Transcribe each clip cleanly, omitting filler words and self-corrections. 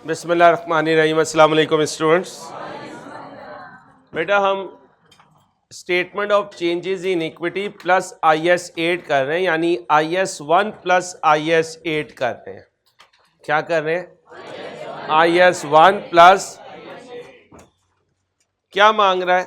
बिस्मिल्लाहिर्रहमानिर्रहीम। अस्सलाम वालेकुम स्टूडेंट्स। बेटा हम statement of changes in equity plus IS 8 कर रहे हैं, यानी IS 1 प्लस IS 8 कर रहे हैं। क्या कर रहे हैं? IS 1 प्लस क्या मांग रहा है?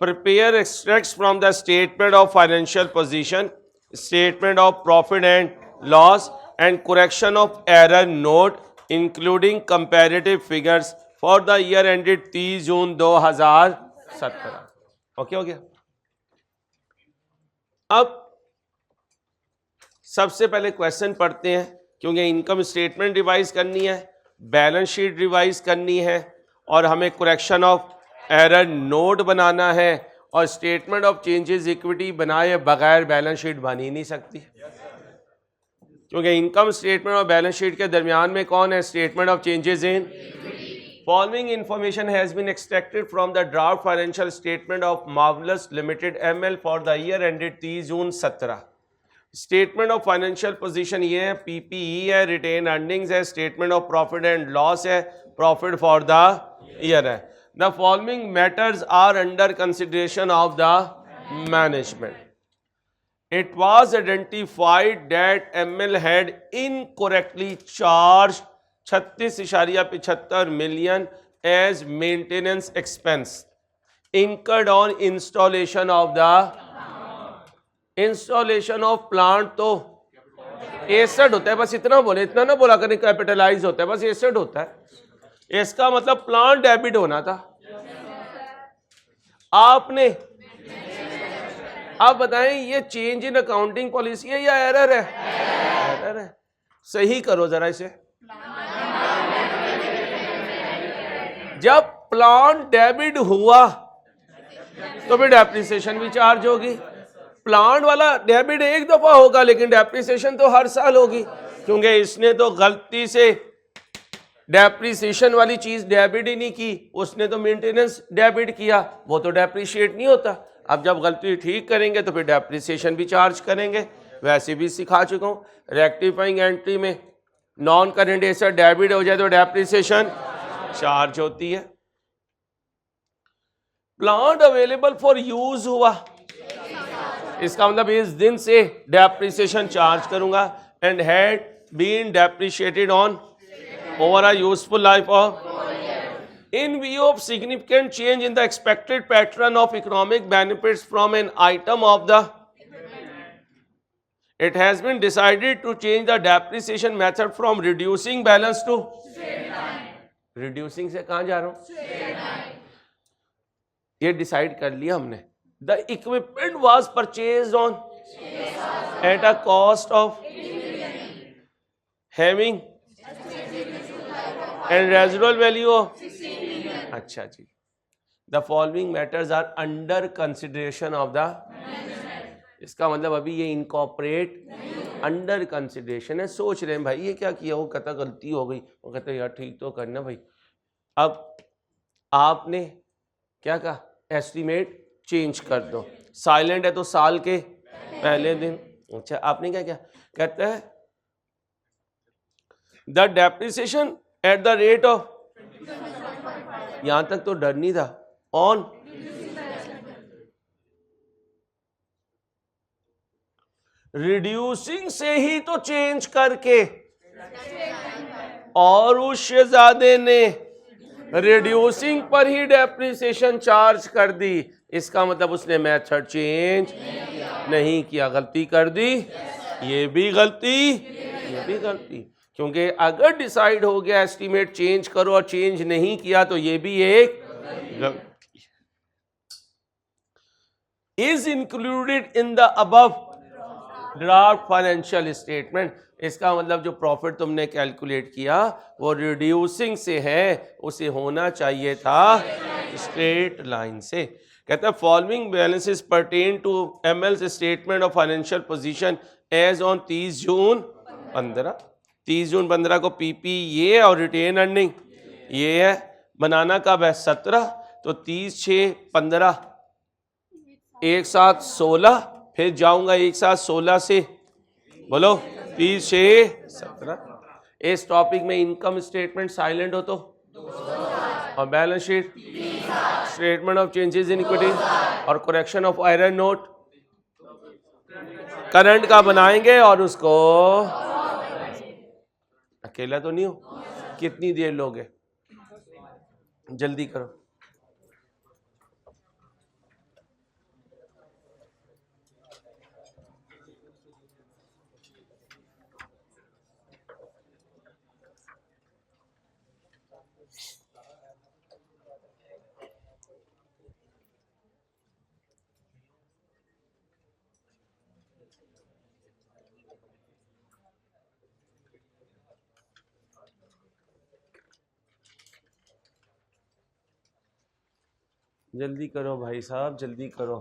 Prepare extracts from the statement of financial position, statement of profit and loss and correction of error note including comparative figures for the year ended 30 June 2017। Okay हो गया। अब सबसे पहले क्वेश्चन पढ़ते हैं, क्योंकि इनकम स्टेटमेंट रिवाइज करनी है, बैलेंस शीट रिवाइज करनी है और हमें करेक्शन ऑफ एरर नोट बनाना है, और स्टेटमेंट ऑफ चेंजेस इक्विटी बनाए बगैर बैलेंस शीट बन ही नहीं सकती, क्योंकि इनकम स्टेटमेंट और बैलेंस शीट के दरमियान में कौन है? Statement of changes in. Following information has been extracted from the draft financial statement of Marvellous limited ML for the year ended 30 June 17। Statement of financial position ये है, PPE है, retain earnings है, statement of profit and loss है, profit for the year है। The following matters are under consideration of the management. It was identified that ML had incorrectly charged 36.75 million as maintenance expense incurred on installation of the installation of plant। तो asset होता है, बस इतना बोले, इतना ना बोला करें कैपिटलाइज होता है, बस एसेट होता है। इसका मतलब प्लांट डेबिट होना था। आपने आप बताएं ये चेंज इन अकाउंटिंग पॉलिसी है या एरर है? एरर है। सही करो जरा इसे। जब प्लांट डेबिट हुआ तो फिर डेप्रिसिएशन भी चार्ज होगी। प्लांट वाला डेबिट एक दफा होगा, लेकिन डेप्रिसिएशन तो हर साल होगी, क्योंकि इसने तो गलती से डेप्रिसिएशन वाली चीज डेबिट ही नहीं की, उसने तो मेंटेनेंस डेबिट किया, वो तो डेप्रिशिएट नहीं होता। अब जब गलती ठीक करेंगे तो फिर डेप्रिसिएशन भी चार्ज करेंगे। वैसे भी सिखा चुका हूं, रेक्टिफाइंग एंट्री में नॉन करेंट एसेट डेबिट हो जाए तो डेप्रिसिएशन चार्ज होती है। प्लांट अवेलेबल फॉर यूज हुआ, इसका मतलब इस दिन से डेप्रिसिएशन चार्ज करूंगा। And had been depreciated on over a useful life of. In view of significant change in the expected pattern of economic benefits from an item of the, it has been decided to change the depreciation method from reducing balance to reducing से कहां जा रहा हूं? ये decide कर लिया हमने। The equipment was purchased on at a cost of having and residual value of। अच्छा जी। The following matters are under consideration of the, इसका मतलब अभी ये इनकॉर्पोरेट अंडर कंसिडरेशन है। सोच रहे हैं भाई ये क्या किया, वो कहता गलती हो गई, वो कहता यार ठीक तो करना भाई। अब आपने क्या कहा? एस्टीमेट चेंज कर दो। साइलेंट है तो साल के पहले दिन। अच्छा आपने क्या किया? कहता है the depreciation at the rate of, यहां तक तो डर नहीं था, ऑन रिड्यूसिंग से ही तो चेंज करके, और उस शहजादे ने रिड्यूसिंग पर ही डेप्रिसिएशन चार्ज कर दी। इसका मतलब उसने मेथड चेंज नहीं किया, गलती कर दी। ये भी गलती, ये भी गलती, क्योंकि अगर डिसाइड हो गया एस्टीमेट चेंज करो और चेंज नहीं किया तो ये भी एक गलती। Is included in the above draft financial statement. इसका मतलब जो प्रॉफिट तुमने कैलकुलेट किया वो रिड्यूसिंग से है, उसे होना चाहिए था स्ट्रेट लाइन से। कहता है following balances pertain to ML's statement of financial position as on 30 June 15। 30 June 15 को PP ये और रिटेन अर्निंग ये है। बनाना कब है? 17। तो 30 6 15 एक साथ 16, फिर जाऊंगा एक साथ 16 से, बोलो 30 6 17। इस टॉपिक में इनकम स्टेटमेंट साइलेंट हो तो और balance sheet, statement of changes in equity और correction of error note current का बनाएंगे और उसको अकेला तो नहीं हो, कितनी देर लोगे, जल्दी करो। जल्दी करो भाई साहब, जल्दी करो।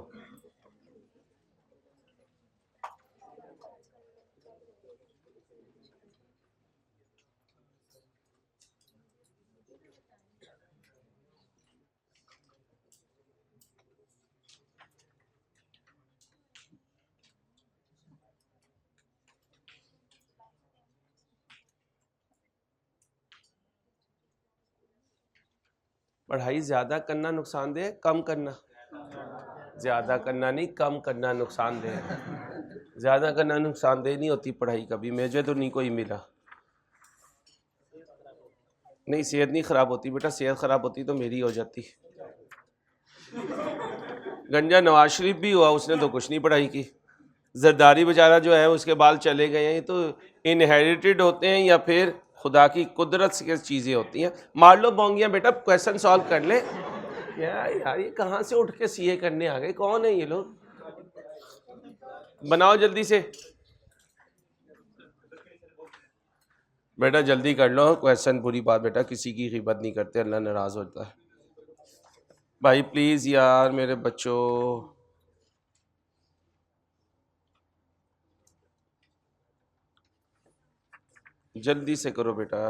पढ़ाई ज्यादा करना नुकसानदेह है, कम करना? ज्यादा करना नहीं, कम करना नुकसानदेह है। ज्यादा करना नुकसानदेह नहीं होती पढ़ाई कभी, मुझे तो नहीं कोई मिला। नहीं, सेहत नहीं खराब होती बेटा, सेहत खराब होती तो मेरी हो जाती। गंजा नवाज शरीफ भी हुआ, उसने तो कुछ नहीं पढ़ाई की। जरदारी बेचारा जो है उसके बाल चले गए हैं, ये तो इनहेरिटेड होते हैं या फिर खुदा की कुदरत से चीज़ें होती हैं। मार लो बोंगियाँ बेटा, क्वेश्चन सॉल्व कर ले। यार ये कहाँ से उठ के सीए करने आ गए, कौन है ये लोग? बनाओ जल्दी से बेटा, जल्दी कर लो क्वेश्चन। पूरी बात बेटा, किसी की गिबत नहीं करते, अल्लाह नाराज होता है। भाई प्लीज़ यार मेरे बच्चों, जल्दी से करो बेटा।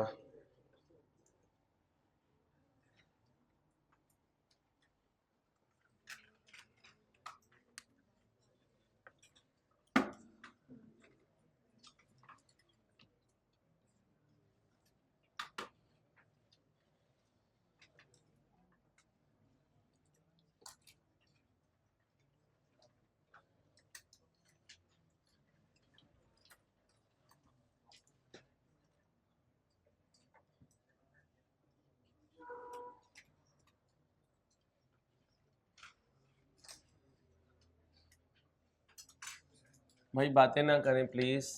भाई बातें ना करें please.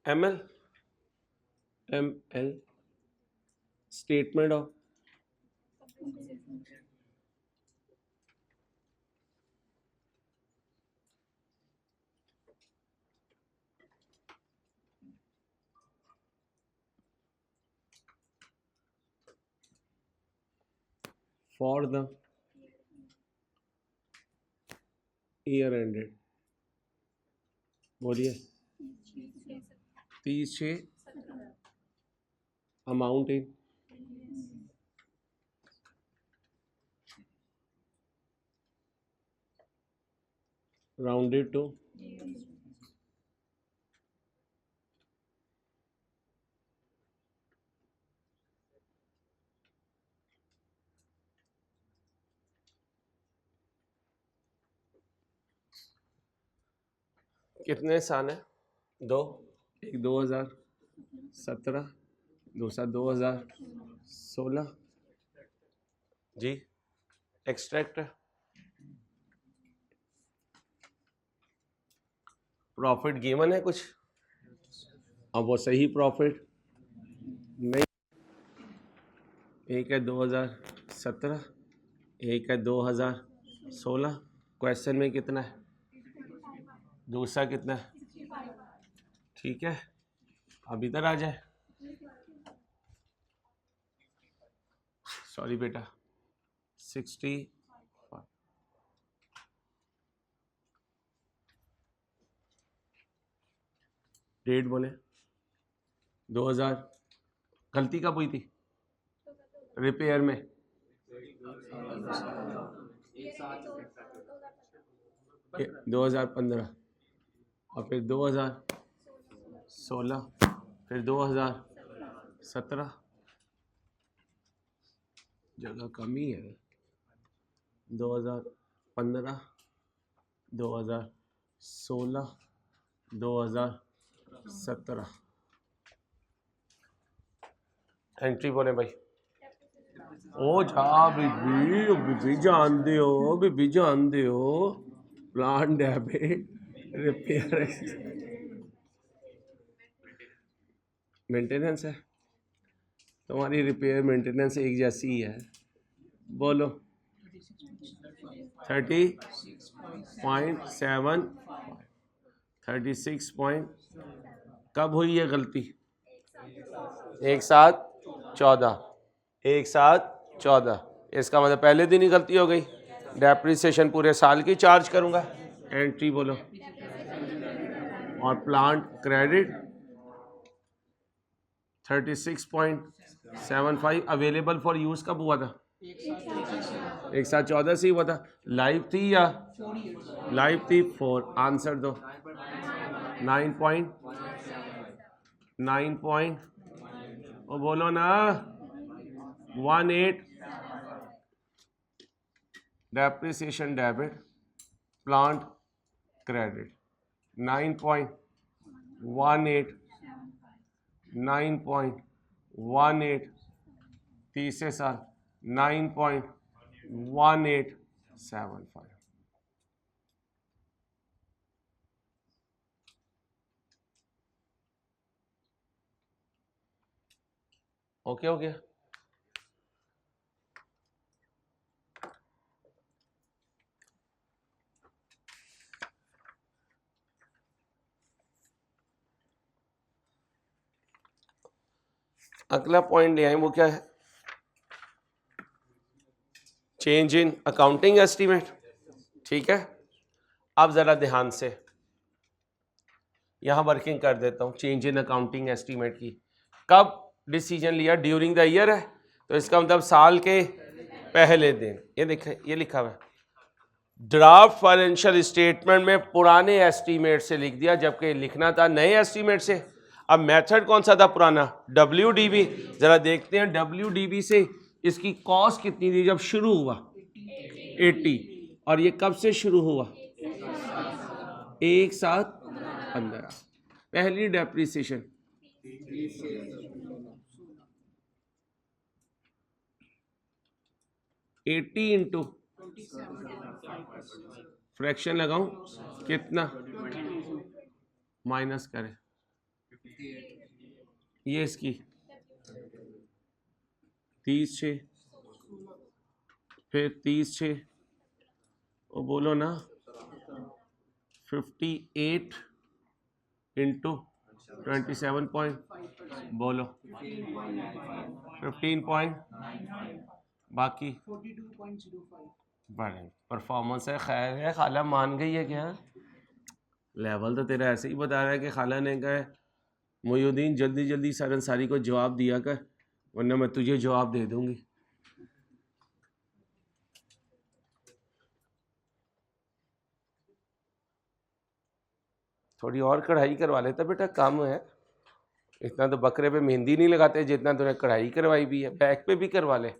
ML statement of for the year ended, बोलिए। 30/6 अमाउंट इन राउंडेड टू कितने साल है? 2, एक 2017, दूसरा 2016 जी। एक्सट्रैक्ट प्रॉफिट गिवन है कुछ, अब वो सही प्रॉफिट नहीं। एक है 2017, एक है 2016। क्वेश्चन में कितना है? दूसरा कितना है? ठीक है, अब इधर आ जाए। सॉरी बेटा, 60 डेट बोले 2000। गलती कब हुई थी रिपेयर में? 2015, और फिर 2016, फिर 2017। जगह कमी है। 2015, 2016, 2017 एंट्री बोले भाई। ओ जा बीबी जानते हो, बीबी जानते हो, प्लान डेबिट रिपेयर मेंटेनेंस है तुम्हारी। रिपेयर मेंटेनेंस एक जैसी ही है। बोलो 30.7, 36 पॉइंट। कब हुई है गलती? एक साथ 14। इसका मतलब पहले दिन ही गलती हो गई। डेप्रिसिएशन पूरे साल की चार्ज करूंगा। एंट्री बोलो। और plant credit 36.75 available for use कब हुआ था? एक साथ 14 से ही हुआ था। लाइव थी या लाइव थी? 4। आंसर दो। 9 और बोलो ना 18 डेप्रिसिएशन डेबिट प्लांट क्रेडिट 9.18 तीसरे साल 9.1875। ओके हो गया। अगला पॉइंट ले आए, वो क्या है? Change in accounting estimate. ठीक है, अब जरा ध्यान से यहां वर्किंग कर देता हूं। चेंज इन अकाउंटिंग एस्टीमेट की कब डिसीजन लिया? ड्यूरिंग द ईयर है, तो इसका मतलब साल के पहले दिन। ये देखें, ये लिखा हुआ है ड्राफ्ट फाइनेंशियल स्टेटमेंट में पुराने एस्टीमेट से लिख दिया, जबकि लिखना था नए एस्टीमेट से। अब मेथड कौन सा था पुराना? WDB। जरा देखते हैं WDB से इसकी कॉस्ट कितनी थी जब शुरू हुआ? 80। और ये कब से शुरू हुआ? एक साथ 15। पहली डेप्रिसिएशन 80 इंटू फ्रैक्शन लगाऊं कितना? माइनस करें, ये इसकी 30/6, फिर 30/6 वो बोलो ना 58 इंटू 27 पॉइंट, बोलो 15 पॉइंट, बाकी 42.05। बड़े परफॉर्मेंस है। खैर है, खाला मान गई है क्या? लेवल तो तेरा ऐसे ही बता रहा है कि खाला ने कहा है मोयुद्दीन जल्दी जल्दी सर अंसारी को जवाब दिया कर, वरना मैं तुझे जवाब दे दूंगी। थोड़ी और कढ़ाई करवा लेता बेटा, काम है इतना तो बकरे पे मेहंदी नहीं लगाते जितना तूने कढ़ाई करवाई भी है, बैक पे भी करवा ले।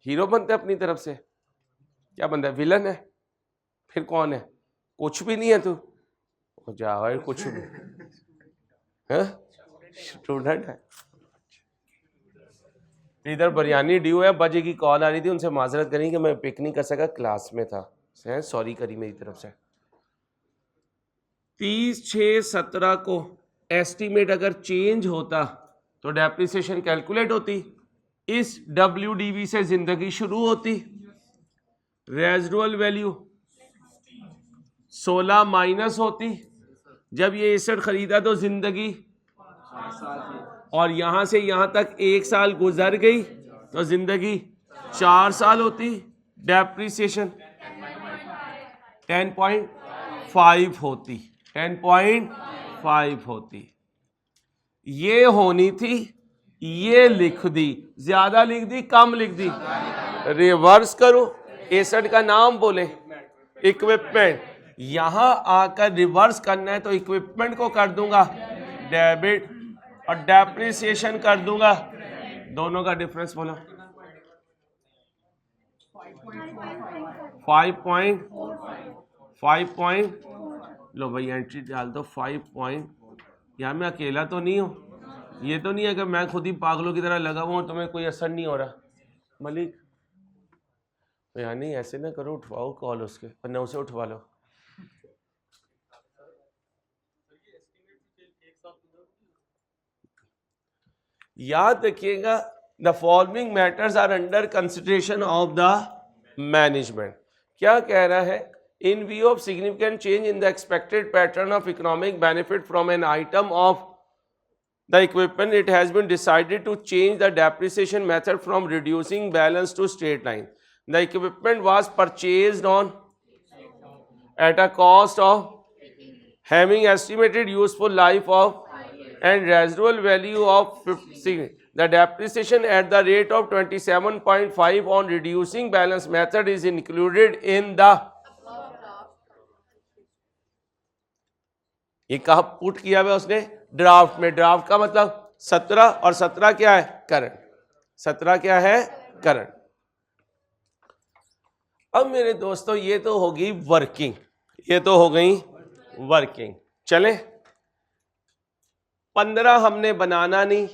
हीरो बनता है अपनी तरफ से, क्या बनता है, विलन है? फिर कौन है? कुछ भी नहीं है तू, जा भाई कुछ भी है, स्टूडेंट है। इधर बिरयानी ड्यू है, बजे की कॉल आ रही थी, उनसे माजरत करी कि मैं पिक नहीं कर सका, क्लास में था, सॉरी करी मेरी तरफ से। 30/6/17 को एस्टीमेट अगर चेंज होता तो डेप्रिसिएशन कैलकुलेट होती, इस WDV से जिंदगी शुरू होती। रेजिडुअल वैल्यू 16 माइनस होती, जब ये एसेट खरीदा तो जिंदगी, और यहां से यहां तक 1 साल गुजर गई तो जिंदगी 4 साल होती। डेप्रिसिएशन 10.5 होती, 10.5 होती। ये होनी थी, ये लिख दी, ज्यादा लिख दी कम लिख दी, रिवर्स करो, एसेट का नाम बोले इक्विपमेंट, यहां आकर रिवर्स करना है तो इक्विपमेंट को कर दूंगा डेबिट और डेप्रिसिएशन कर दूंगा, दोनों का डिफरेंस बोलो। 5 लो भाई एंट्री डाल दो 5 यार मैं अकेला तो नहीं हूं, ये तो नहीं है कि मैं खुद ही पागलों की तरह लगा हुआ हूं, तुम्हें कोई असर नहीं हो रहा। मलिक यार नहीं ऐसे ना करो, उठवाओ कॉल उसके, वरना उसे उठवा लो। याद रखिएगा, the following matters are under consideration of the management. क्या कह रहा है, in view of significant change in the expected pattern of economic benefit from an item of the equipment, it has been decided to change the depreciation method from reducing balance to straight line. The equipment was purchased on at a cost of having estimated useful life of and residual value of 50. The depreciation at the rate of 27.5 on reducing balance method is included in the, ये कहा put किया हुआ उसने draft में, draft का मतलब 17 और 17 क्या है, करंट, 17 क्या है, करंट। अब मेरे दोस्तों ये तो होगी वर्किंग, ये तो हो गई वर्किंग। चले 15 हमने बनाना नहीं,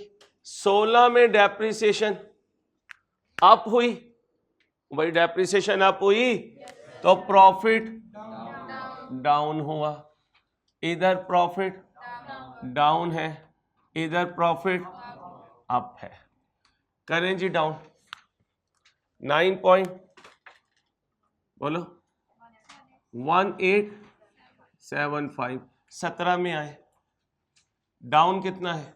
16 में डेप्रिसिएशन अप हुई, भाई डेप्रिसिएशन अप हुई तो प्रॉफिट डाउन हुआ, इधर प्रॉफिट डाउन है, इधर प्रॉफिट अप है, करें जी डाउन 9 पॉइंट बोलो 1875, 17 में आए, डाउन कितना है,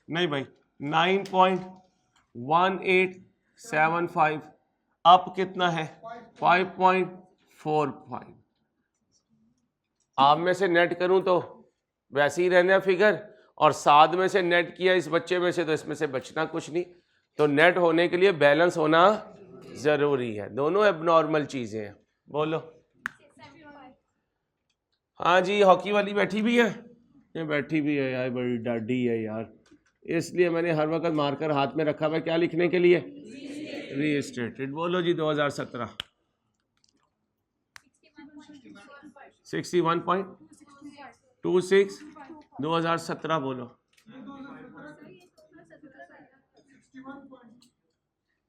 नहीं भाई 9.1875, अप कितना है 5.45। आप में से नेट करूं तो वैसे ही रहना फिगर, और 7 में से नेट किया इस बच्चे में से तो इसमें से बचना कुछ नहीं, तो नेट होने के लिए बैलेंस होना जरूरी है, दोनों एबनॉर्मल चीजें हैं। बोलो हाँ जी, हॉकी वाली बैठी भी है, ये बैठी भी है यार, बड़ी डाडी है यार, इसलिए मैंने हर वक्त मार्कर हाथ में रखा हुआ, क्या लिखने के लिए, रीस्टेटेड। बोलो जी 2017 61.26 2017 बोलो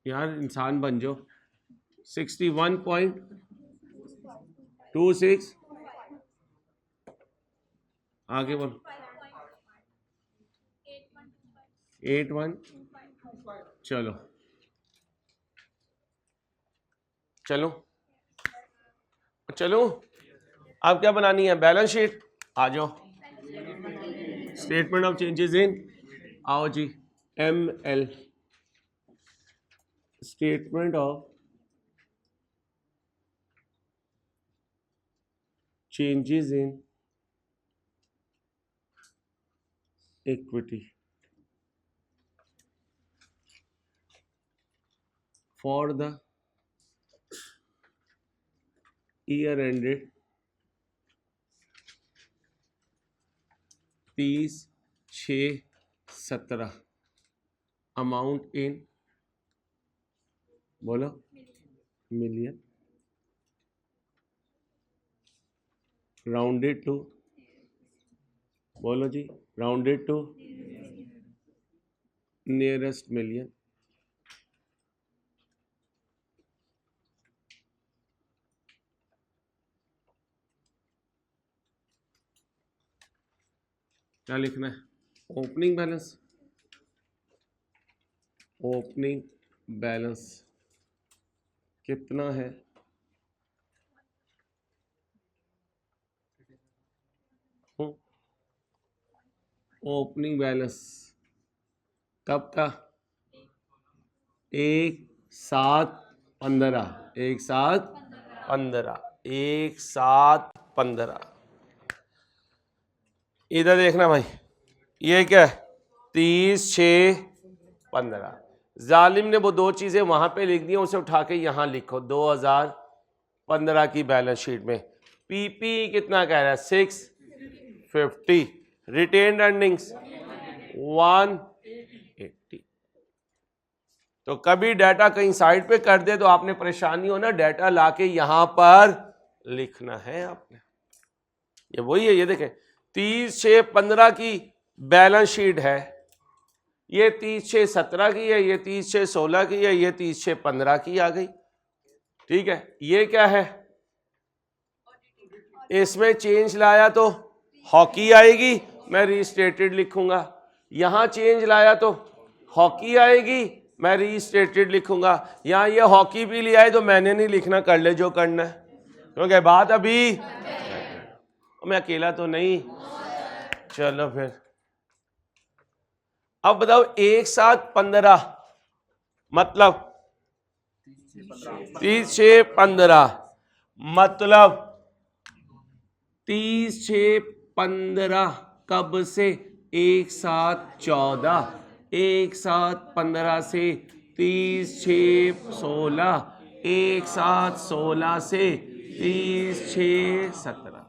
यार, इंसान बन जाओ। 61.26 आगे बोलो 81, चलो चलो चलो, अब क्या बनानी है, बैलेंस शीट, आ जाओ, स्टेटमेंट ऑफ चेंजेस इन, आओ जी, ML statement of changes in equity for the year ended 30/6/17 amount in, बोलो, मिलियन, राउंडेड टू, बोलो जी, राउंडेड टू नियरेस्ट मिलियन। क्या लिखना है? ओपनिंग बैलेंस, ओपनिंग बैलेंस कितना है? ओपनिंग बैलेंस कब का? 1/7/15, 1/7/15, 1/7/15। इधर देखना भाई, ये क्या है? 30/6/15। जालिम ने वो दो चीजें वहां पे लिख दी, उसे उठा के यहां लिखो 2015 की बैलेंस शीट में। पीपी कितना कह रहा है? 650। Retained earnings 180। तो कभी डाटा कहीं साइड पे कर दे तो आपने परेशानी हो ना, डाटा लाके यहां पर लिखना है आपने। ये वही है, ये देखें 30/6/15 की बैलेंस शीट है, ये 30/6/17 की है, ये 30/6/16 की है, ये 30/6/15 की आ गई। ठीक है, ये क्या है? इसमें चेंज लाया तो हॉकी आएगी, मैं रीस्टेटेड लिखूंगा। यहां चेंज लाया तो हॉकी आएगी, मैं रीस्टेटेड लिखूंगा। यहां ये हॉकी भी लिया है तो मैंने नहीं लिखना, कर ले जो करना है, क्योंकि बात अभी मैं अकेला तो नहीं। चलो फिर अब बताओ 1/7/15 मतलब 30/6/15 मतलब 30/6/15 कब से? 1/7/14, 1/7/15 से 30/6/16, 1/7/16 से 30/6/17।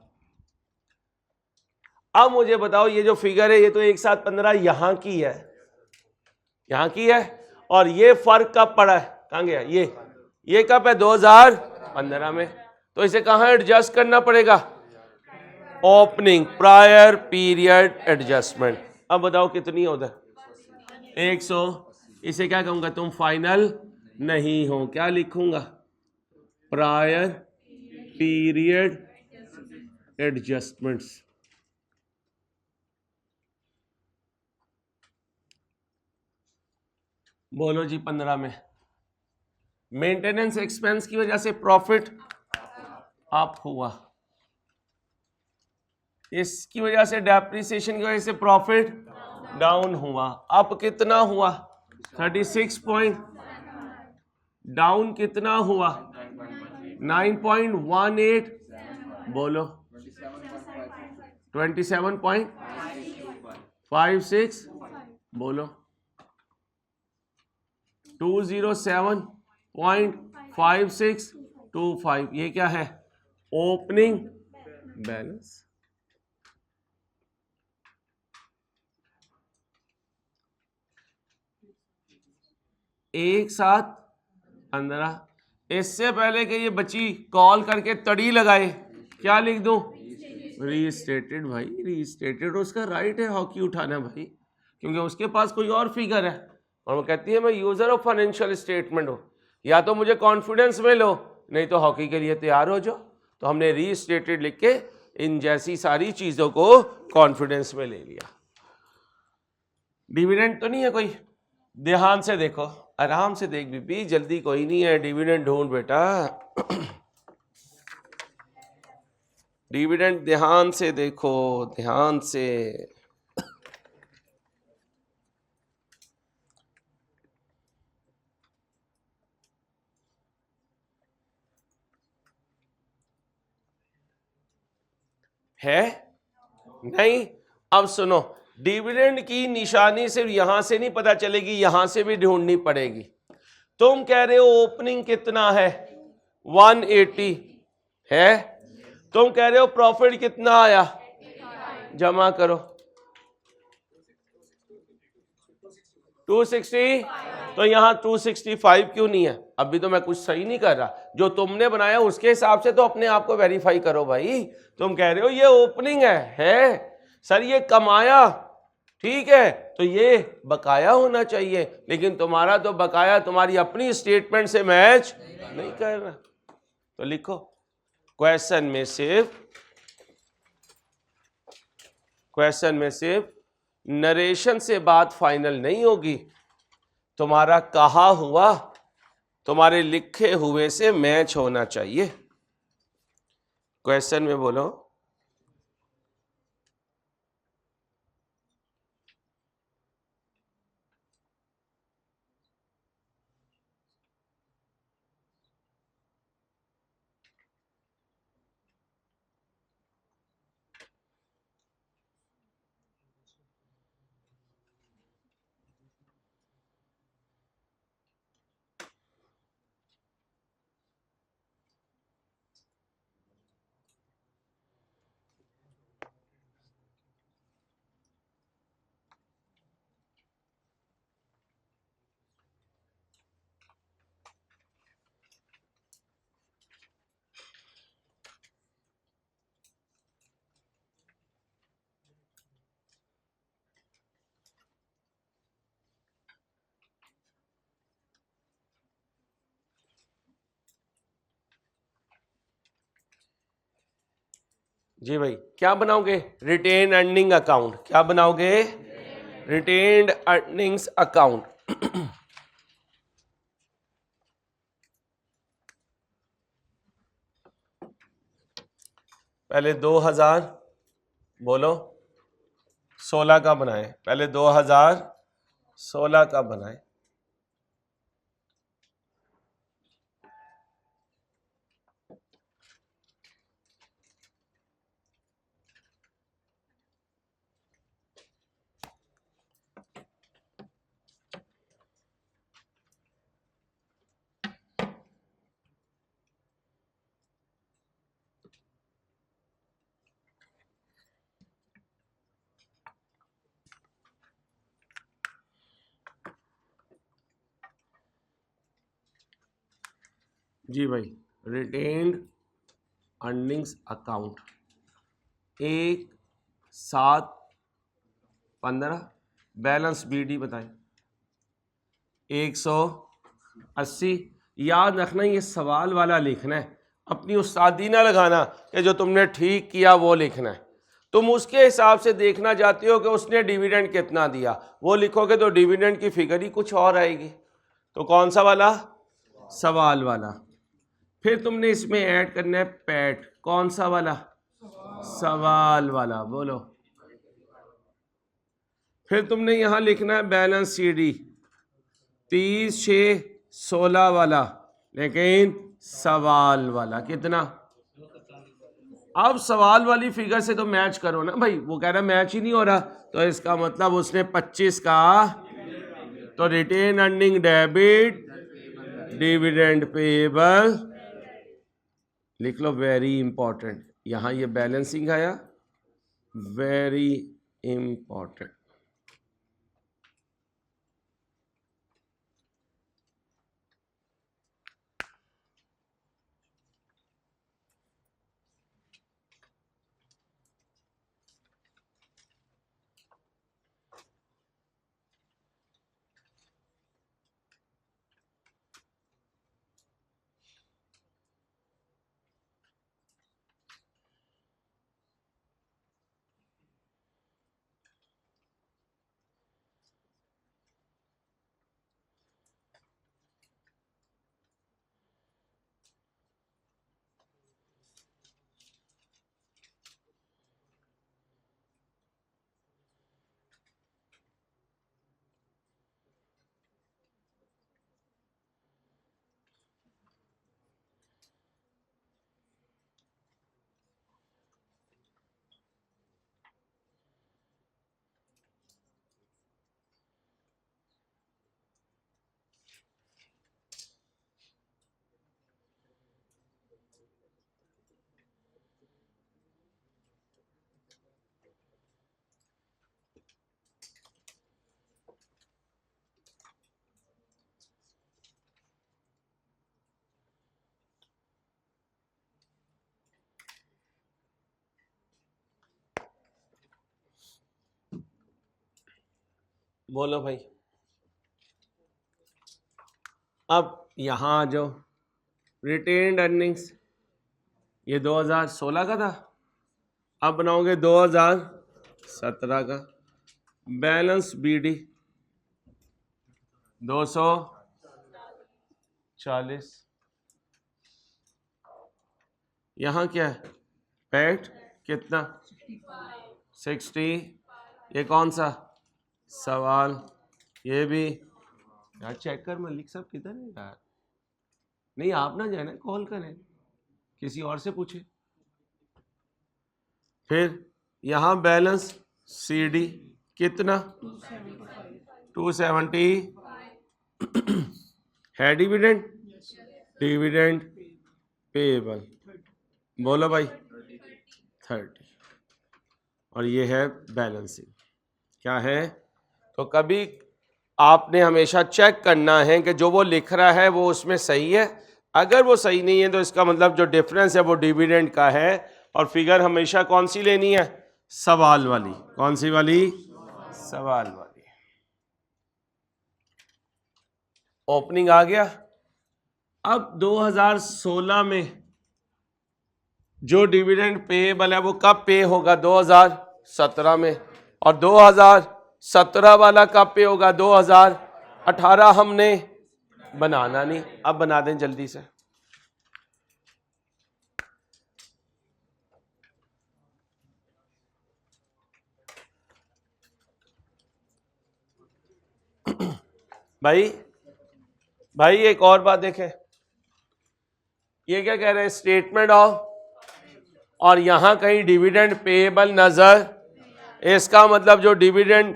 अब मुझे बताओ ये जो फिगर है ये तो 1/7/15 यहां की है, यहां की है, और ये फर्क कब पड़ा है? कहां गया ये कब है? 2015 में। तो इसे कहां एडजस्ट करना पड़ेगा? Opening prior period adjustment. अब बताओ कितनी है उधर? 100। इसे क्या कहूंगा? तुम फाइनल नहीं हो, क्या लिखूंगा? Prior period adjustments. बोलो जी 15 में मेंटेनेंस एक्सपेंस की वजह से प्रॉफिट अप हुआ, इसकी वजह से डेप्रिसिएशन की वजह से प्रॉफिट डाउन हुआ। अप कितना हुआ? 36 पॉइंट, डाउन कितना हुआ? 9.18, बोलो 27.56, बोलो 207.5625। ये क्या है? Opening balance. एक साथ 15। इससे पहले कि ये बच्ची कॉल करके तड़ी लगाए, क्या लिख दूं? रीस्टेटेड। भाई रीस्टेटेड, उसका राइट है हॉकी उठाना भाई, क्योंकि उसके पास कोई और फिगर है और वो कहती है मैं यूजर ऑफ फाइनेंशियल स्टेटमेंट हूं, या तो मुझे कॉन्फिडेंस में लो नहीं तो हॉकी के लिए तैयार हो जाओ। तो हमने रीस्टेटेड लिख के इन जैसी सारी चीजों को कॉन्फिडेंस में ले लिया। डिविडेंड तो नहीं है कोई? ध्यान से देखो, आराम से देख बीबी, जल्दी कोई नहीं है। डिविडेंड ढूंढ बेटा, डिविडेंड ध्यान से देखो, ध्यान से। है नहीं। अब सुनो, डिविडेंड की निशानी सिर्फ यहां से नहीं पता चलेगी, यहां से भी ढूंढनी पड़ेगी। तुम कह रहे हो ओपनिंग कितना है 180 है, तुम कह रहे हो प्रॉफिट कितना आया, जमा करो 260, तो यहां 265 क्यों नहीं है? अभी तो मैं कुछ सही नहीं कर रहा, जो तुमने बनाया उसके हिसाब से तो अपने आप को वेरीफाई करो भाई। तुम कह रहे हो ये ओपनिंग है सर, ये कमाया, ठीक है, तो ये बकाया होना चाहिए, लेकिन तुम्हारा तो बकाया तुम्हारी अपनी स्टेटमेंट से मैच नहीं कर रहा। तो लिखो क्वेश्चन में सिर्फ नरेशन से बात फाइनल नहीं होगी, तुम्हारा कहा हुआ तुम्हारे लिखे हुए से मैच होना चाहिए। क्वेश्चन में बोलो। जी भाई, क्या बनाओगे? Retain earning account. क्या बनाओगे? Retained earnings account. पहले 2000 बोलो 16 का बनाए, पहले 2016 का बनाए। जी भाई, retained earnings account 1/7/15 balance BD बताएं 180। याद रखना ये सवाल वाला लिखना है, अपनी उस्तादी ना लगाना कि जो तुमने ठीक किया वो लिखना है। तुम उसके हिसाब से देखना चाहते हो कि उसने डिविडेंड कितना दिया, वो लिखोगे तो डिविडेंड की फिगर ही कुछ और आएगी। तो कौन सा वाला? सवाल वाला। फिर तुमने इसमें ऐड करना है पैट। कौन सा वाला? सवाल वाला। बोलो। फिर तुमने यहां लिखना है बैलेंस सीडी 30/6/16 वाला, लेकिन सवाल वाला कितना? अब सवाल वाली फिगर से तो मैच करो ना भाई, वो कह रहा मैच ही नहीं हो रहा, तो इसका मतलब उसने 25 का, तो retain earning debit dividend payable लिख लो, वेरी इंपॉर्टेंट। यहां ये बैलेंसिंग आया, वेरी इंपॉर्टेंट। बोलो भाई। अब यहां आ जाओ, रिटेन्ड अर्निंग्स ये 2016 का था, अब बनाओगे 2017 का। बैलेंस बीडी 240, यहाँ क्या है पैट कितना 60, ये कौन सा सवाल, ये भी यार चेक कर, मलिक साहब किधर है यार, नहीं आप ना जाना, कॉल करें किसी और से पूछे। फिर यहाँ बैलेंस सीडी कितना 270 है, डिविडेंड डिविडेंड पेएबल बोलो भाई 30, और ये है बैलेंसिंग। क्या है, तो कभी आपने हमेशा चेक करना है कि जो वो लिख रहा है वो उसमें सही है, अगर वो सही नहीं है तो इसका मतलब जो डिफरेंस है वो डिविडेंड का है। और फिगर हमेशा कौन सी लेनी है, सवाल वाली, कौन सी वाली, सवाल वाली। ओपनिंग आ गया। अब 2016 में जो डिविडेंड पेएबल है वो कब पे होगा, 2017 में, और 2017 वाला कब पे होगा, 2018। हमने बनाना नहीं, अब बना दें जल्दी से। भाई एक और बात देखें, ये क्या कह रहे हैं, स्टेटमेंट ऑफ, और यहां कहीं डिविडेंड पेएबल नजर, इसका मतलब जो डिविडेंड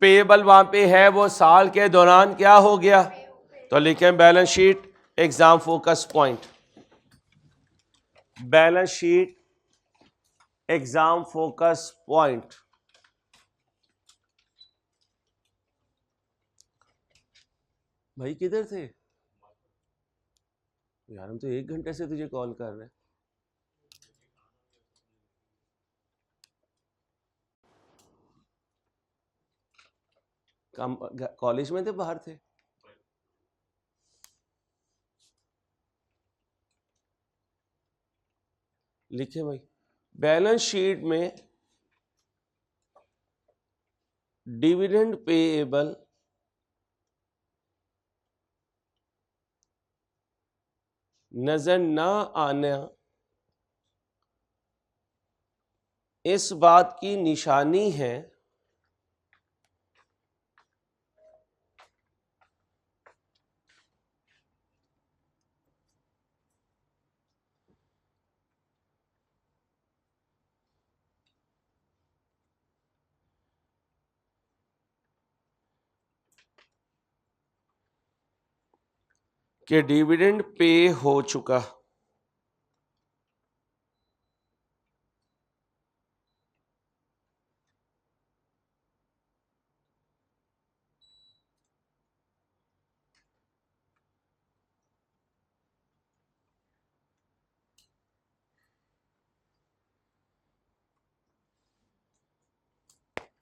पेएबल वहां पे है वो साल के दौरान क्या हो गया, तो लिखें balance sheet exam focus point, balance sheet exam focus point. भाई किधर थे यार, हम तो 1 घंटे से तुझे कॉल कर रहे हैं। कॉलेज में थे, बाहर थे? लिखे भाई, बैलेंस शीट में डिविडेंड पेएबल नजर ना आना इस बात की निशानी है कि डिविडेंड पे हो चुका।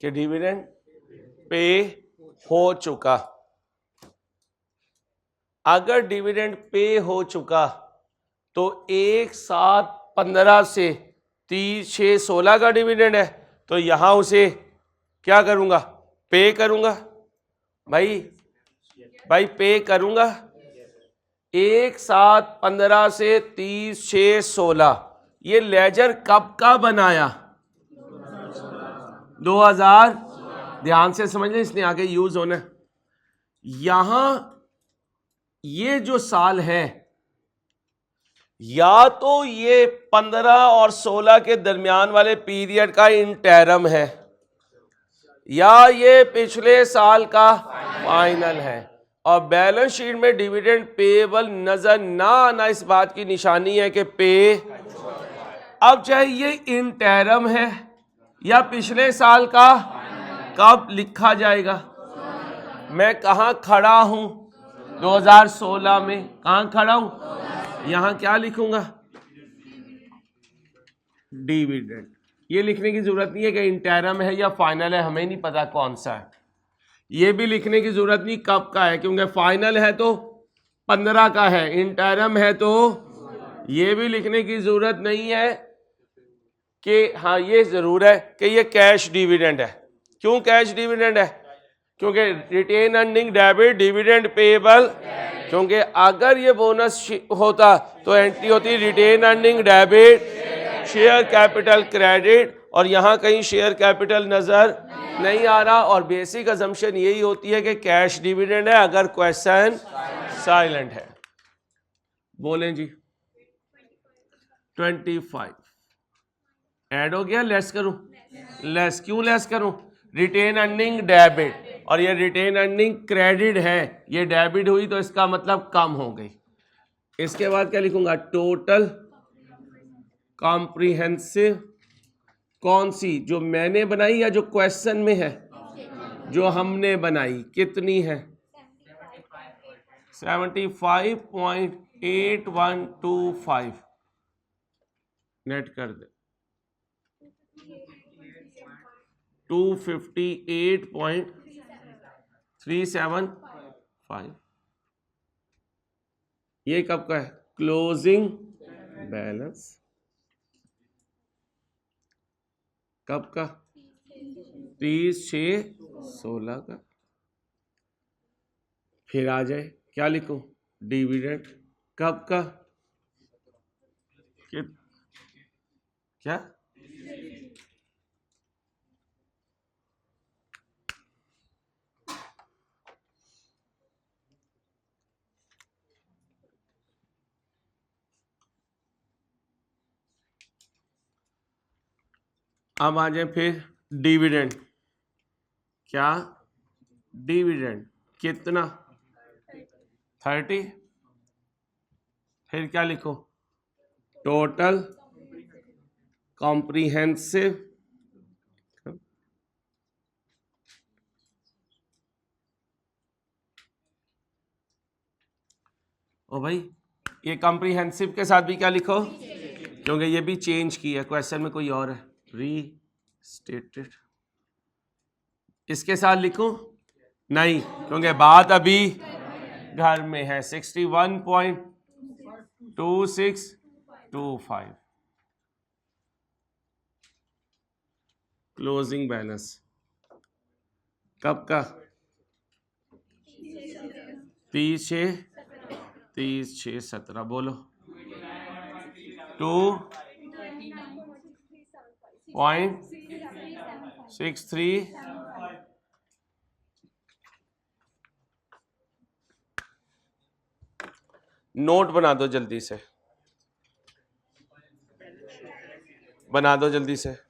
कि डिविडेंड पे हो चुका। अगर डिविडेंड पे हो चुका तो 1/7/15 से 30/6/16 का डिविडेंड है, तो यहां उसे क्या करूंगा, पे करूंगा। भाई पे करूंगा 1/7/15 से 30/6/16। ये लेजर कब का बनाया, 2000, ध्यान से समझ लें, इसने आगे यूज होना। यहां ये जो साल है, या तो ये 15 और 16 के दरमियान वाले पीरियड का इंटरम है, या ये पिछले साल का फाइनल है। और बैलेंस शीट में डिविडेंड पेएबल नजर ना आना इस बात की निशानी है कि पे, अब चाहे ये इंटरम है या पिछले साल का, कब लिखा जाएगा, मैं कहां खड़ा हूं 2016 में, कहां खड़ा हूं, यहां क्या लिखूंगा, डिविडेंड। ये लिखने की जरूरत नहीं है कि इंटरम है या फाइनल है, हमें नहीं पता कौन सा है। ये भी लिखने की जरूरत नहीं कब का है, क्योंकि फाइनल है तो 15 का है, इंटरम है तो ये भी लिखने की जरूरत नहीं है कि हाँ ये जरूर है कि ये कैश डिविडेंड है। क्यों कैश डिविडेंड है? क्योंकि retain earning debit dividend payable, क्योंकि अगर ये बोनस होता तो एंट्री होती retain earning debit share capital credit, और यहां कहीं शेयर कैपिटल नजर नहीं आ रहा, और बेसिक अजम्पशन यही होती है कि कैश डिविडेंड है अगर क्वेश्चन साइलेंट है। बोलें जी। 25 ऐड हो गया, लेस करूं? लेस क्यों लेस करूं? रिटेन अर्निंग डेबिट, और ये रिटेन अर्निंग क्रेडिट है, ये डेबिट हुई तो इसका मतलब कम हो गई। इसके बाद क्या लिखूंगा? टोटल कॉम्प्रिहेंसिव, कौन सी, जो मैंने बनाई या जो क्वेश्चन में है? जो हमने बनाई, कितनी है? 75.8125 नेट कर दे। 258.375। ये कब का है? क्लोजिंग बैलेंस कब का? 30/6/16 का। फिर आ जाए, क्या लिखूं? डिविडेंड कब का? क्या? अब आ जाए फिर डिविडेंड। क्या? डिविडेंड कितना? 30। फिर क्या लिखो? टोटल कॉम्प्रिहेंसिव ओ भाई, ये कॉम्प्रिहेंसिव के साथ भी क्या लिखो? क्योंकि ये भी चेंज किया, क्वेश्चन में कोई और है। रीस्टेटेड इसके साथ लिखूं? नहीं, क्योंकि बात अभी घर में है। 61.2625 क्लोजिंग बैलेंस कब का? 30/6/17। बोलो। 2.63। नोट बना दो जल्दी से, बना दो जल्दी से।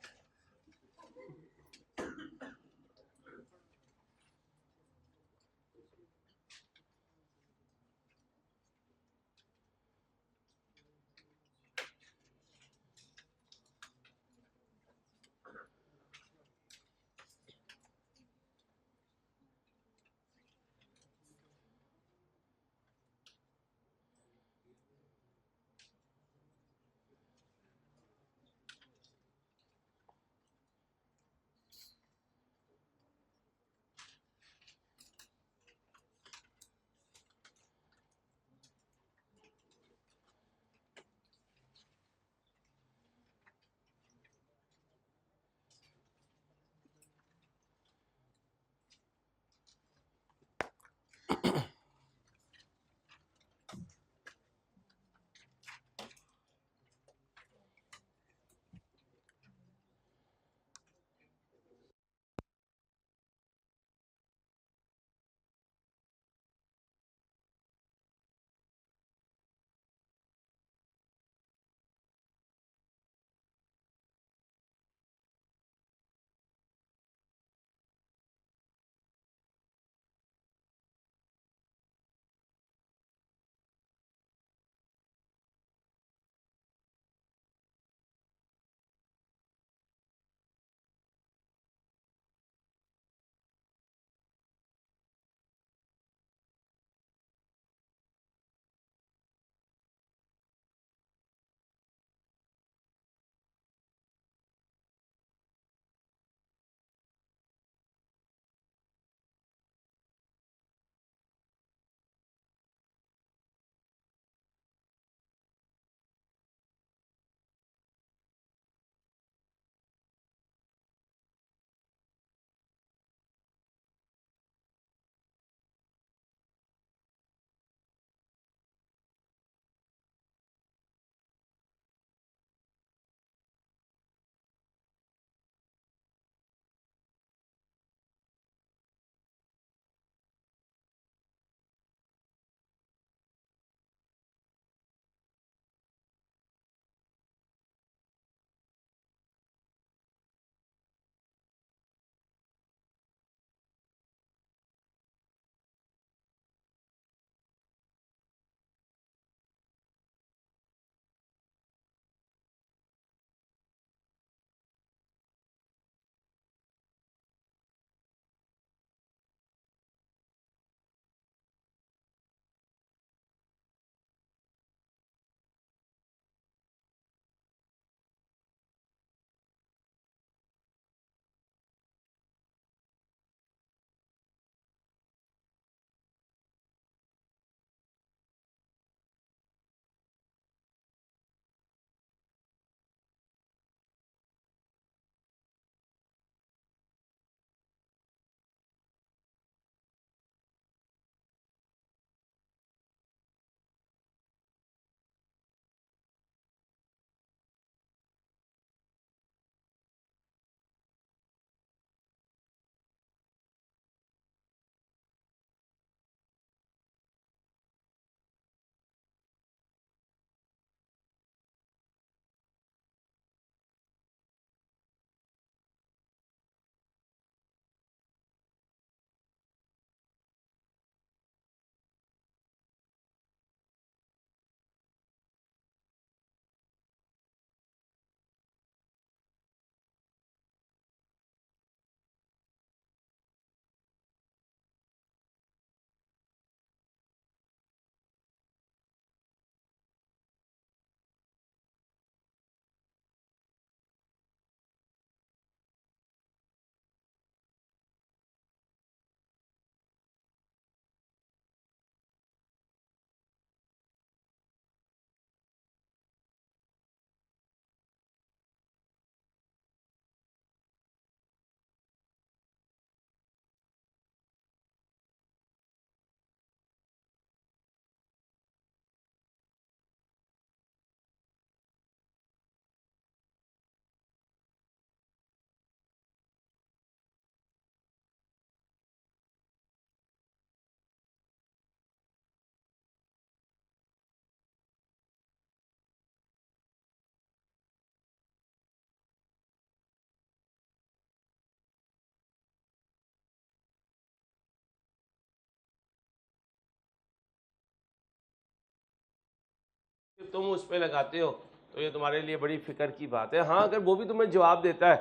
तुम उस पर लगाते हो तो ये तुम्हारे लिए बड़ी फिक्र की बात है। हाँ, अगर वो भी तुम्हें जवाब देता है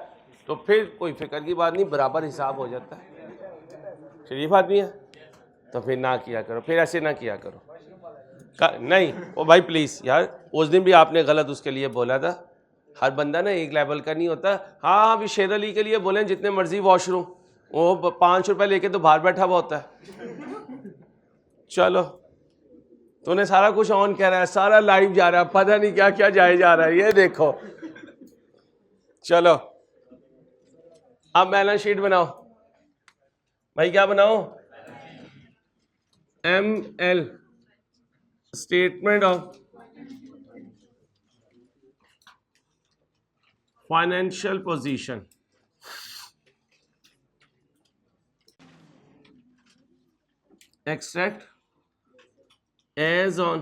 तो फिर कोई फिक्र की बात नहीं, बराबर हिसाब हो जाता है। शरीफ आदमी है तो फिर ना किया करो, फिर ऐसे ना किया करो। नहीं ओ भाई प्लीज़ यार, उस दिन भी आपने गलत उसके लिए बोला था। हर बंदा ना एक लेवल का नहीं होता। हाँ, अभी शेर अली के लिए बोले जितने मर्जी वॉशरूम, वो 5 रुपए लेके तो बाहर बैठा हुआ होता है। चलो, तूने सारा कुछ ऑन कह रहा है, सारा लाइव जा रहा है, पता नहीं क्या क्या जाए जा रहा है, ये देखो। चलो अब बैलेंस शीट बनाओ भाई। क्या बनाओ? ML, statement of financial position. Extract as on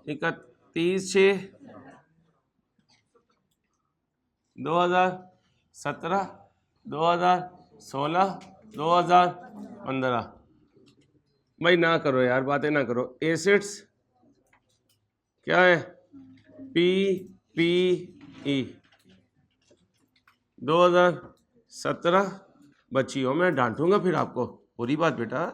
31/6/2017, 2016, 2015। भाई ना करो यार, बातें ना करो। एसेट्स क्या है? PPE 2017। बच्ची हो, मैं डांटूंगा फिर आपको, पूरी बात बेटा।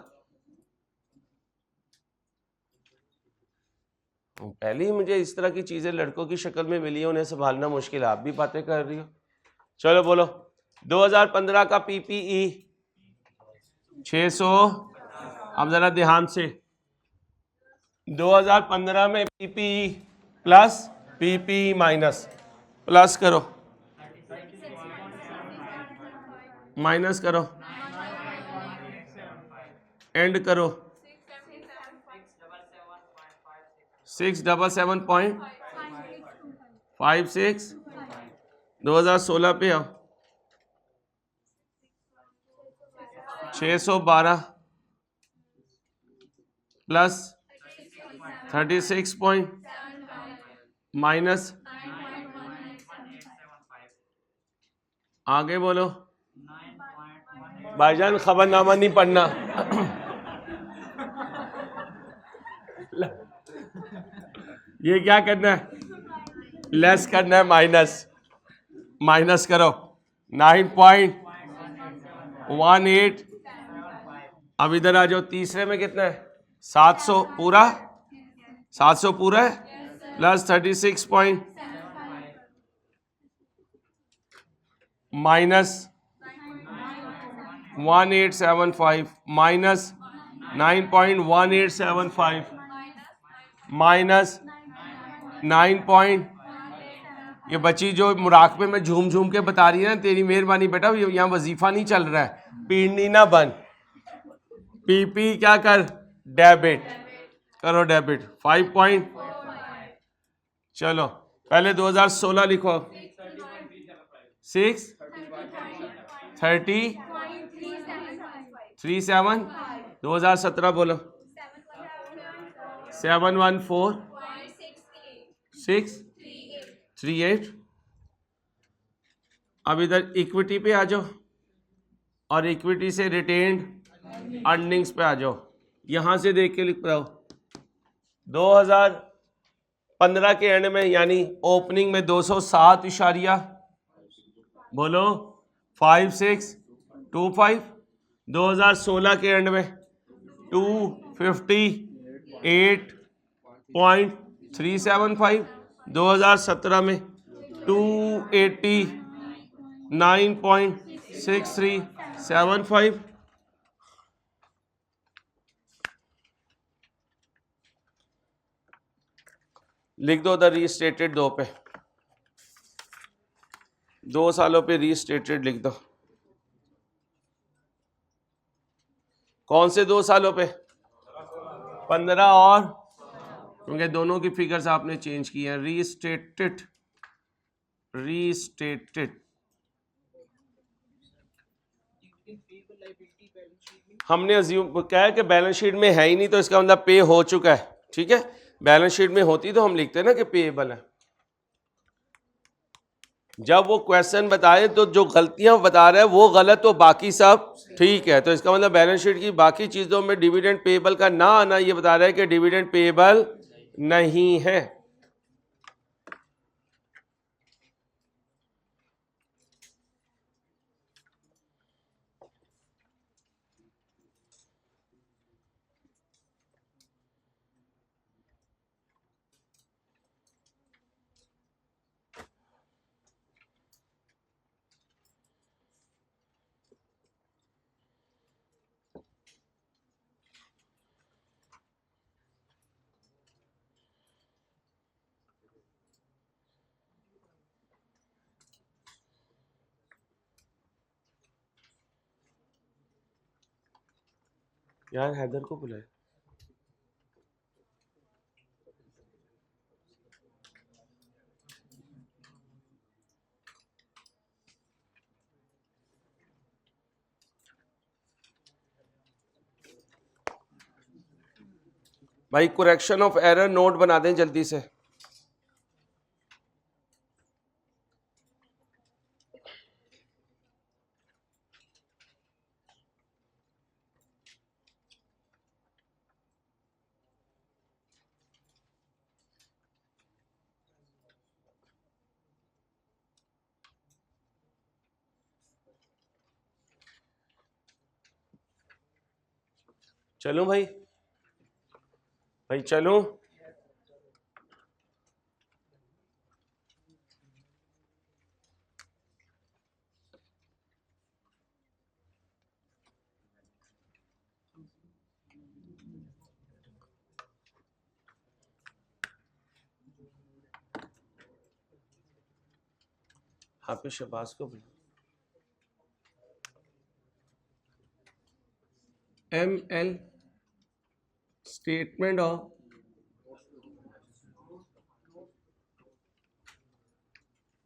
पहले ही मुझे इस तरह की चीजें लड़कों की शक्ल में मिली है, उन्हें संभालना मुश्किल है, आप भी बातें कर रही हो। चलो बोलो, 2015 का PPE 600। अब जरा ध्यान से, 2015 में PPE plus PPE minus, plus करो माइनस करो एंड करो 677.56। 2016 पे आओ, 612 प्लस 36 पॉइंट माइनस, आगे बोलो। भाईजान खबरनामा नहीं पढ़ना। ये क्या करना है? लेस करना है, माइनस। माइनस करो 9.18। अब इधर आ जाओ, तीसरे में कितना है? 700 पूरा, 700 पूरा है, plus 36 point minus 1875, minus 9.1875 minus 9 ये बच्ची जो मुराकबे में झूम झूम के बता रही है ना, तेरी मेहरबानी बेटा, यहाँ वजीफा नहीं चल रहा है, पीढ़नी ना बन। PP क्या कर? डेबिट करो, डेबिट 5 चलो पहले 2016 लिखो, 630.37। 2017 बोलो, 714.638। अब इधर इक्विटी पे आ जाओ और इक्विटी से रिटेन्ड अर्निंग्स पे आ जाओ। यहां से देख के लिख रहा हूं, 2015 के एंड में यानी ओपनिंग में 207 इशारिया बोलो 5625। 2016 के एंड में 258.375। 2017 में 289.6375। लिख दो उधर रीस्टेटेड 2 पे, 2 सालों पे रीस्टेटेड लिख दो। कौन से 2 सालों पे? 15 और, क्योंकि दोनों की फिगर्स आपने चेंज की है। Restated, restated. हमने अज्यूम क्या है कि बैलेंस शीट में है ही नहीं, तो इसका मतलब पे हो चुका है। ठीक है, बैलेंस शीट में होती तो हम लिखते हैं ना कि पेएबल है। जब वो क्वेश्चन बताए तो जो गलतियां बता रहा है वो गलत, तो बाकी सब ठीक है। तो इसका मतलब बैलेंस शीट की बाकी चीज़ों में डिविडेंड पेएबल का ना आना ये बता रहा है कि डिविडेंड पेएबल नहीं है। यार हैदर को बुलाए। भाई करेक्शन ऑफ एरर नोट बना दें जल्दी से। चलो भाई, भाई चलो। हाफिज शहबाज को बुला। ML statement of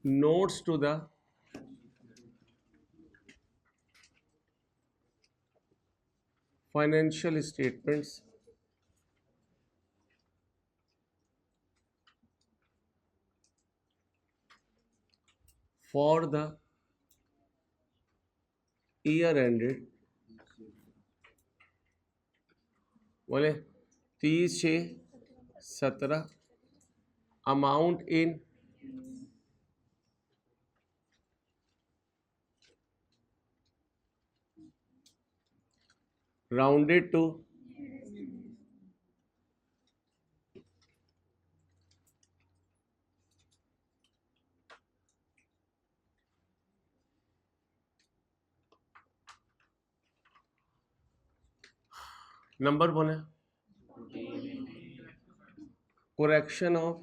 notes to the financial statements for the year ended बोले 30/6/17 amount in rounded to number बोले correction of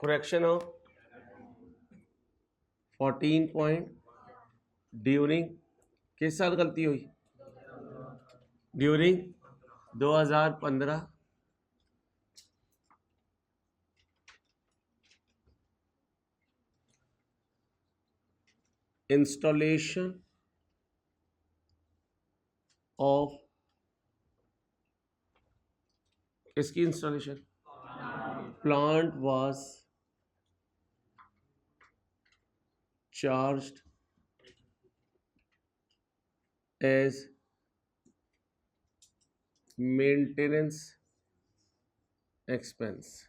correction of 14 point during किस साल गलती हुई? ड्यूरिंग 2015 इंस्टॉलेशन ऑफ इसकी installation plant was charged as maintenance expense.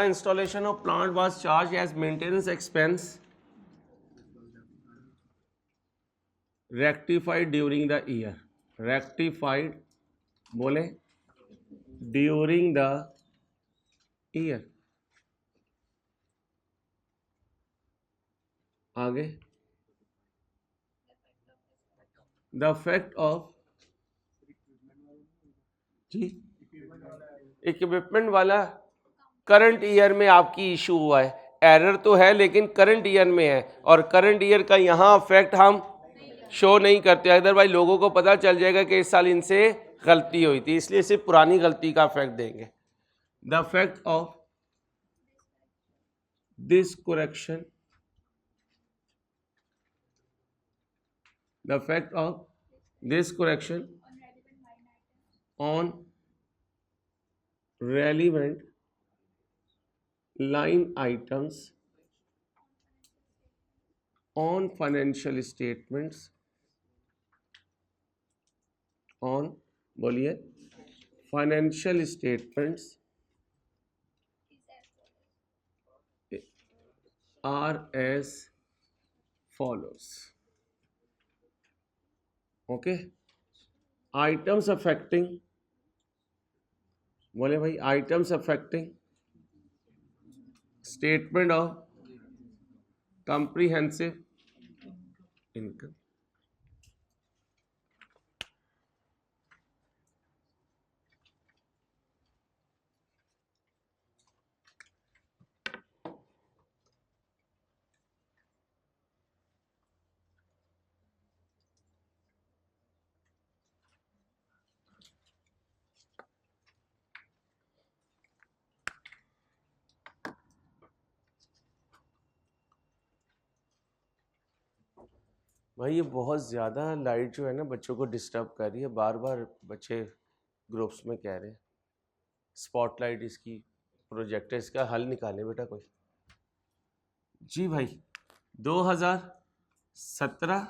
installation of plant was charged as maintenance expense rectified during the year. Rectified बोले during the year. आगे the effect of जी equipment वाला current year में आपकी issue हुआ है, error तो है लेकिन करंट ईयर में है, और करंट ईयर का यहाँ इफेक्ट हम शो नहीं करते, अदरवाइज लोगों को पता चल जाएगा कि इस साल इनसे गलती हुई थी, इसलिए सिर्फ पुरानी गलती का इफेक्ट देंगे। The effect of this correction, the effect of this correction on relevant line items on financial statements, on बोलिए financial statements are as follows. Okay, items affecting, बोले भाई items affecting statement of comprehensive income. भाई ये बहुत ज़्यादा light जो है ना बच्चों को डिस्टर्ब कर रही है, बार बार बच्चे ग्रुप्स में कह रहे हैं स्पॉटलाइट इसकी, प्रोजेक्टर, इसका हल निकाले बेटा कोई। जी भाई 2017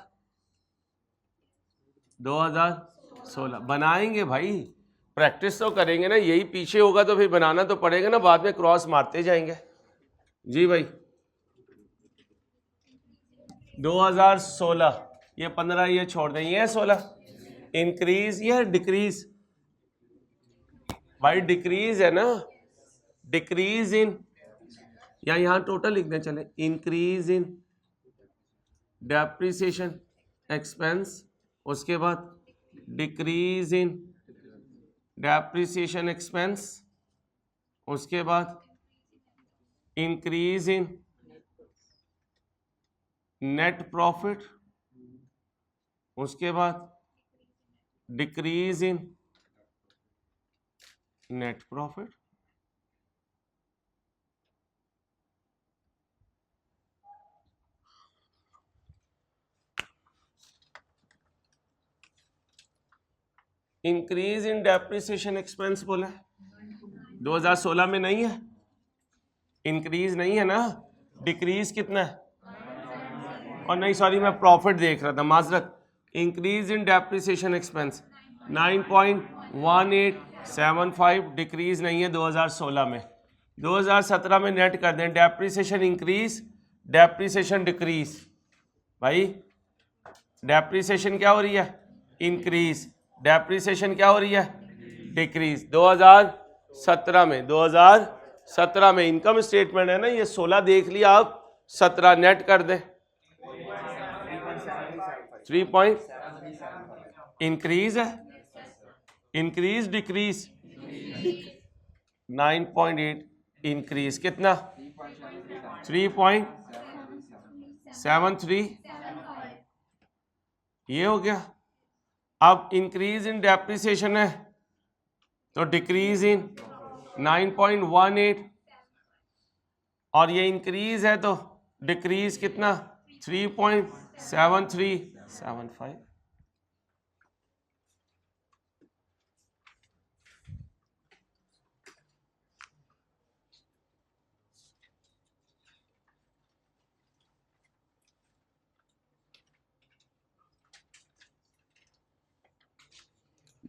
2016 बनाएंगे भाई, प्रैक्टिस तो करेंगे ना, यही पीछे होगा तो फिर बनाना तो पड़ेगा ना, बाद में क्रॉस मारते जाएंगे। जी भाई 2016 ये 15 ये छोड़ दें, ये 16 इंक्रीज या डिक्रीज, भाई डिक्रीज है ना, डिक्रीज इन, या यहाँ टोटल लिखने चले, इंक्रीज इन डेप्रिसिएशन एक्सपेंस, उसके बाद डिक्रीज इन डेप्रिसिएशन एक्सपेंस, उसके बाद इंक्रीज इन नेट प्रॉफिट, उसके बाद decrease in net profit, increase in depreciation expense बोला है 2016 में नहीं है, इंक्रीज नहीं है ना, डिक्रीज कितना है, और नहीं सॉरी मैं प्रॉफिट देख रहा था, माजरत, increase in depreciation expense 9.1875, decrease नहीं है 2016 में। 2017 में नेट कर दें, डेप्रिसिएशन इंक्रीज, डेप्रिसिएशन डिक्रीज, भाई डेप्रिसिएशन क्या हो रही है, इंक्रीज, डेप्रिसिएशन क्या हो रही है, डिक्रीज। 2017 में इनकम स्टेटमेंट है ना, ये 16 देख लिया, आप 17 नेट कर दें, 3 पॉइंट इंक्रीज है, इंक्रीज डिक्रीज 9.8, इंक्रीज कितना 3.73, ये हो गया। अब इंक्रीज इन डेप्रिसिएशन है तो डिक्रीज इन 9.18, और ये इंक्रीज है तो डिक्रीज कितना 3.7375।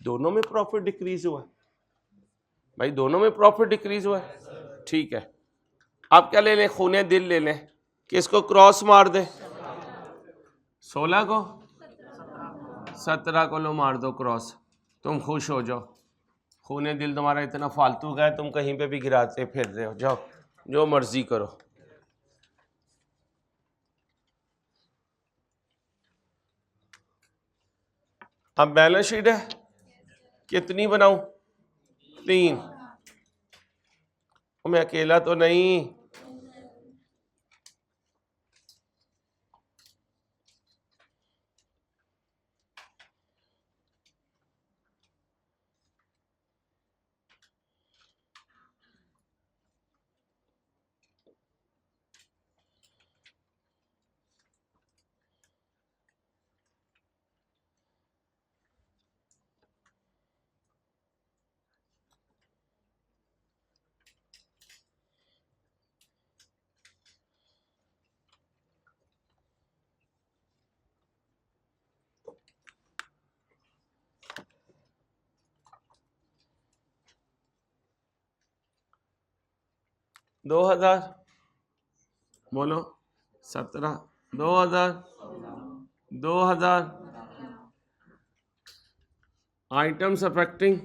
दोनों में प्रॉफिट डिक्रीज हुआ भाई, दोनों में प्रॉफिट डिक्रीज हुआ, ठीक है। आप क्या ले लें, खूने दिल ले लें कि इसको क्रॉस मार दें, 16 को 17 को लो मार दो क्रॉस, तुम खुश हो जाओ। खूने दिल तुम्हारा इतना फालतू का है, तुम कहीं पे भी गिराते फिर रहे हो, जाओ जो मर्जी करो। अब बैलेंस शीट है, कितनी बनाऊं? 3। मैं अकेला तो नहीं। दो हजार बोलो 17 2000 items affecting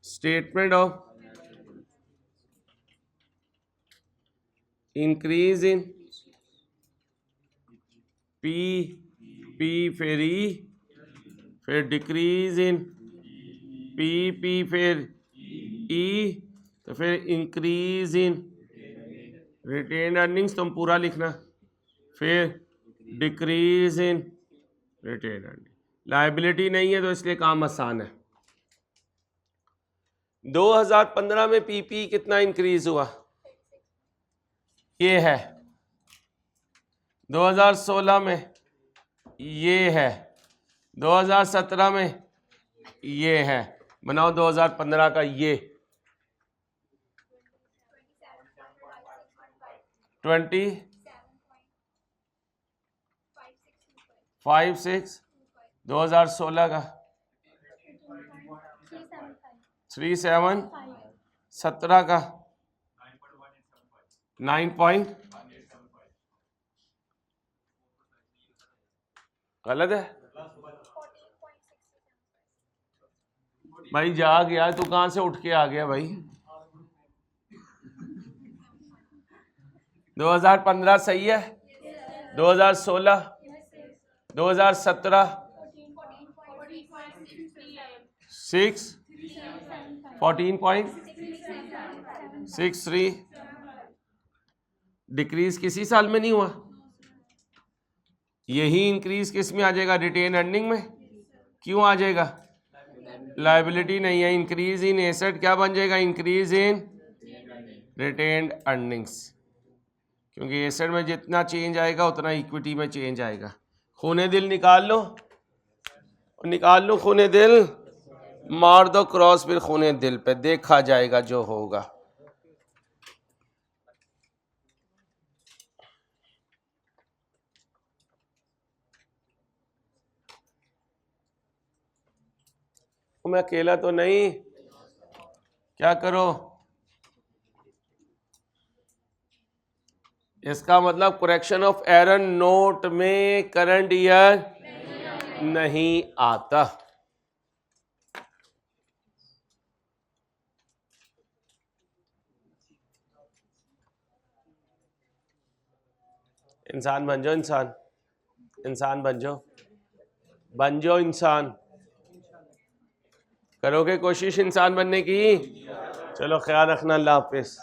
statement of increase in P फिर ई फिर डिक्रीज इन पी फिर ई तो फिर इंक्रीज इन रिटेन अर्निंग्स, तुम पूरा लिखना, फिर decrease in retain earning. Liability नहीं है तो इसलिए काम आसान है। 2015 में पीपी कितना इंक्रीज हुआ? ये है। 2016 में ये है। 2017 में ये है। बनाओ 2015 का ये 2056, 2016 का 37, 17 का 9 गलत है भाई, जा गया तू, कहां से उठ के आ गया भाई? 2015 सही है। 2016, 2017 14.63 डिक्रीज किसी साल में नहीं हुआ। यही इंक्रीज किस में आ जाएगा? रिटेन अर्निंग में। क्यों आ जाएगा? लायबिलिटी नहीं है। इंक्रीज इन एसेट क्या बन जाएगा? इंक्रीज इन रिटेन्ड अर्निंग्स, क्योंकि एसेट में जितना चेंज आएगा उतना इक्विटी में चेंज आएगा। खूने दिल निकाल लो, खूने दिल, मार दो क्रॉस फिर खूने दिल पे, देखा जाएगा जो होगा। मैं अकेला तो नहीं, क्या करो? इसका मतलब करेक्शन ऑफ एरर नोट में करंट ईयर नहीं आता। इंसान बन जाओ, इंसान बन जाओ इंसान। करोगे कोशिश इंसान बनने की? चलो ख्याल रखना, अल्लाह हाफिज।